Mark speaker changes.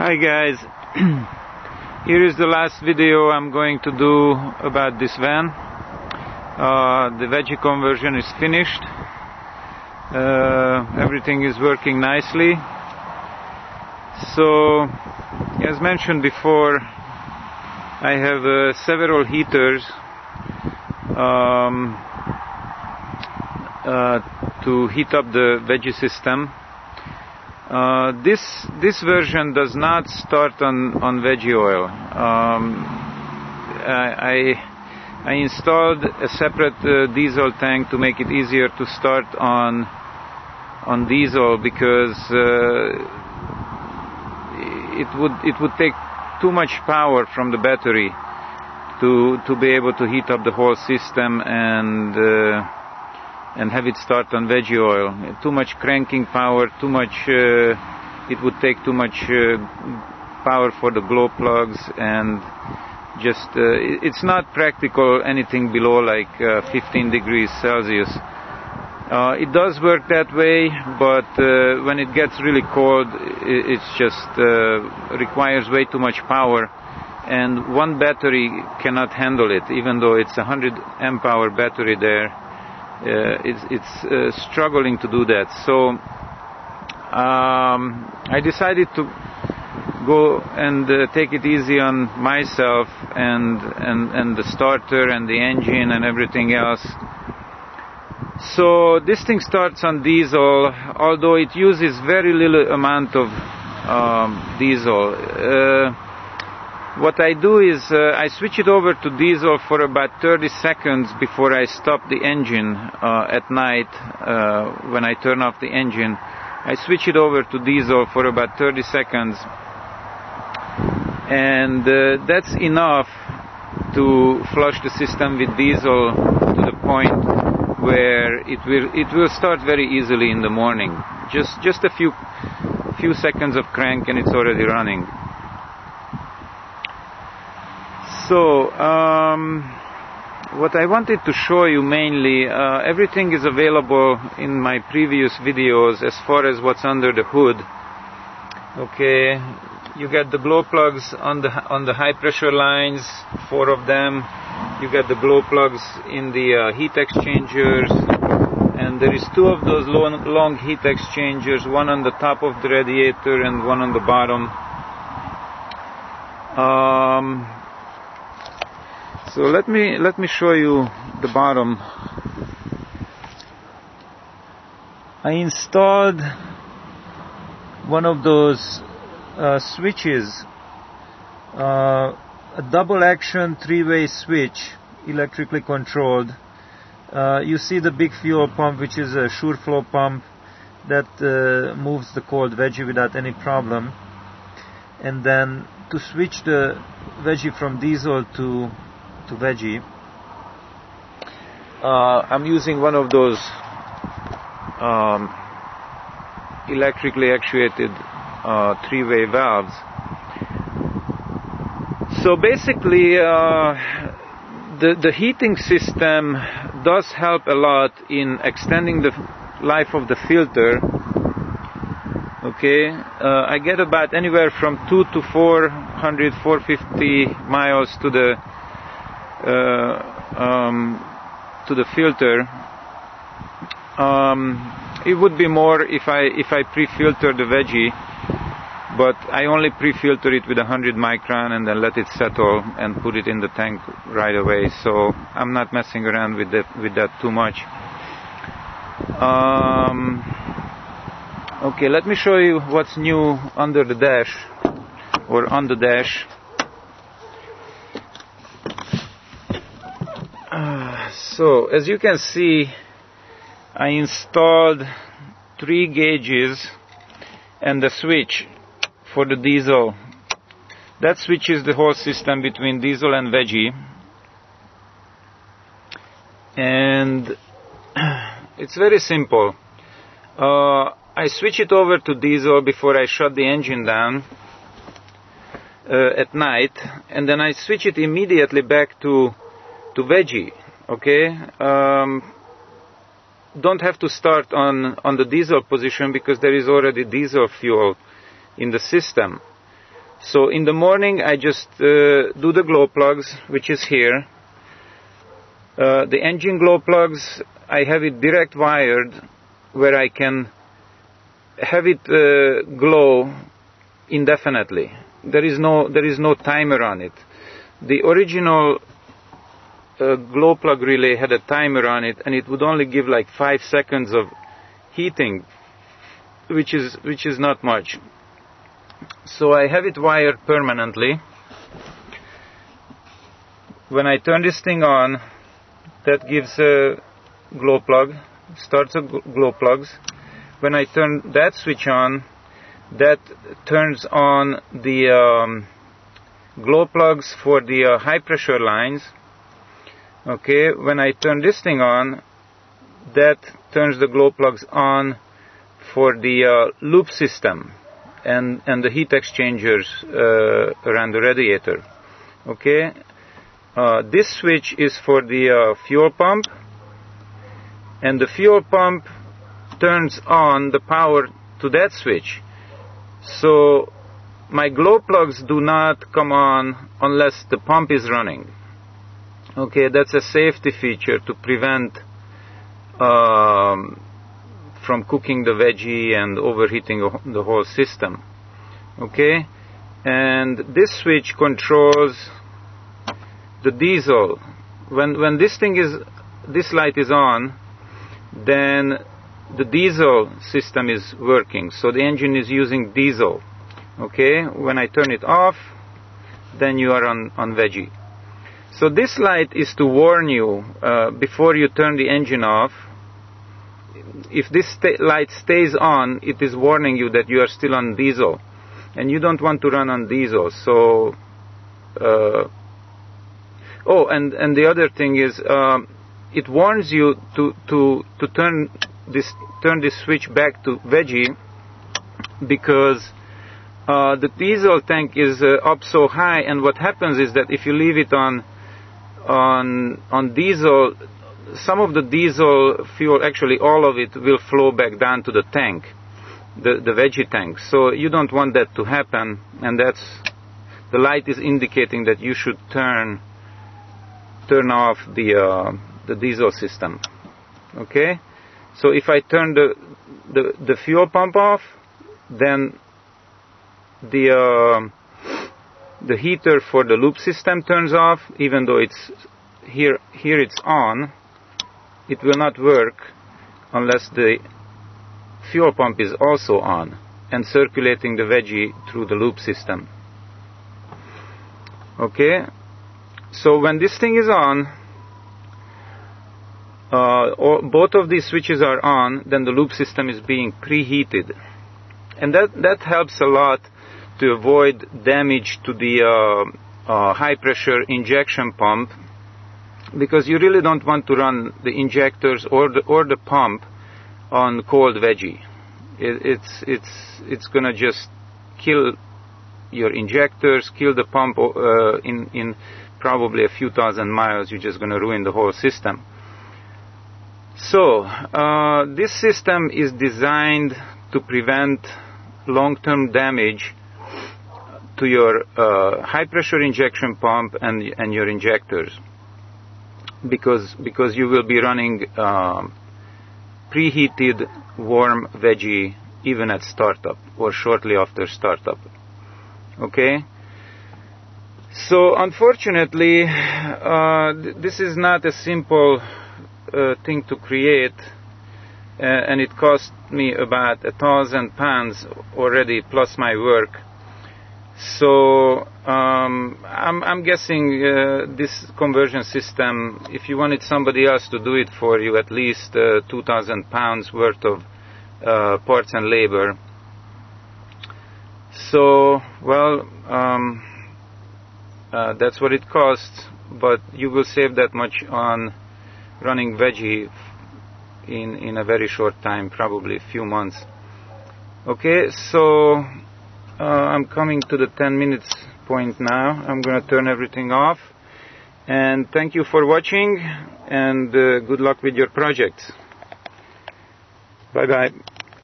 Speaker 1: Hi guys, here is the last video I'm going to do about this van. The Veggie conversion is finished. Everything is working nicely. So, as mentioned before, I have several heaters to heat up the Veggie system. This version does not start on Veggie oil. I installed a separate diesel tank to make it easier to start on diesel, because it would take too much power from the battery to be able to heat up the whole system and have it start on Veggie oil. Too much cranking power, it would take too much power for the glow plugs, and just it's not practical anything below like 15 degrees Celsius. It does work that way, but when it gets really cold, it's just requires way too much power, and one battery cannot handle it. Even though it's a 100 amp hour battery there, it's struggling to do that. So I decided to go and take it easy on myself and the starter and the engine and everything else. So this thing starts on diesel, although it uses very little amount of diesel. What I do is I switch it over to diesel for about 30 seconds before I stop the engine at night. When I turn off the engine, I switch it over to diesel for about 30 seconds, and that's enough to flush the system with diesel to the point where it will start very easily in the morning. Just a few seconds of crank and it's already running. So, what I wanted to show you mainly, everything is available in my previous videos as far as what's under the hood. Okay, you get the glow plugs on the high pressure lines, 4 of them. You get the glow plugs in the heat exchangers, and there is 2 of those long heat exchangers, one on the top of the radiator and one on the bottom. So let me show you the bottom. I installed one of those switches, a double action 3-way switch, electrically controlled. You see the big fuel pump, which is a sure flow pump that moves the cold Veggie without any problem. And then to switch the Veggie from diesel to Veggie, I'm using one of those electrically actuated 3-way valves. So basically, the heating system does help a lot in extending the life of the filter. Okay, I get about anywhere from 200 to 450 miles to the filter. It would be more if I pre-filter the Veggie, but I only pre-filter it with 100 micron and then let it settle and put it in the tank right away. So I'm not messing around with that too much. Okay, let me show you what's new under the dash, or on the dash. So, as you can see, I installed 3 gauges and a switch for the diesel. That switches the whole system between diesel and Veggie. And it's very simple. I switch it over to diesel before I shut the engine down at night, and then I switch it immediately back to Veggie. Okay, don't have to start on the diesel position because there is already diesel fuel in the system. So in the morning I just do the glow plugs, which is here. The engine glow plugs, I have it direct wired where I can have it glow indefinitely. There is no timer on it. The original glow plug relay had a timer on it, and it would only give like 5 seconds of heating, which is not much. So I have it wired permanently. When I turn this thing on, that gives a glow plug, starts a glow plugs. When I turn that switch on, that turns on the glow plugs for the high pressure lines. Okay, when I turn this thing on, that turns the glow plugs on for the loop system and the heat exchangers around the radiator. Okay, this switch is for the fuel pump, and the fuel pump turns on the power to that switch. So my glow plugs do not come on unless the pump is running. Okay, that's a safety feature to prevent from cooking the veggie and overheating the whole system. Okay, and this switch controls the diesel. When this light is on, then the diesel system is working, so the engine is using diesel. Okay, when I turn it off, then you are on veggie. So this light is to warn you before you turn the engine off. If this light stays on, it is warning you that you are still on diesel, and you don't want to run on diesel. So and the other thing is, it warns you to turn this switch back to veggie, because the diesel tank is up so high, and what happens is that if you leave it on diesel, some of the diesel fuel, actually all of it, will flow back down to the tank, the veggie tank. So you don't want that to happen, and that's the light is indicating that you should turn off the diesel system. Okay, so if I turn the fuel pump off, then the heater for the loop system turns off. Even though it's here it's on, it will not work unless the fuel pump is also on and circulating the veggie through the loop system. Okay, so when this thing is on, both of these switches are on, then the loop system is being preheated, and that helps a lot to avoid damage to the high pressure injection pump, because you really don't want to run the injectors or the pump on cold veggie. It's gonna just kill your injectors, kill the pump in probably a few thousand miles. You're just gonna ruin the whole system. So this system is designed to prevent long-term damage to your high pressure injection pump and your injectors, because you will be running preheated warm veggie even at startup or shortly after startup. Okay, so unfortunately this is not a simple thing to create, and it cost me about £1,000 already plus my work. So I'm guessing this conversion system, if you wanted somebody else to do it for you, at least £2,000 worth of parts and labor. So, well, that's what it costs, but you will save that much on running veggie in a very short time, probably a few months. Okay, so I'm coming to the 10 minutes point now. I'm going to turn everything off, and thank you for watching, and good luck with your projects. Bye bye.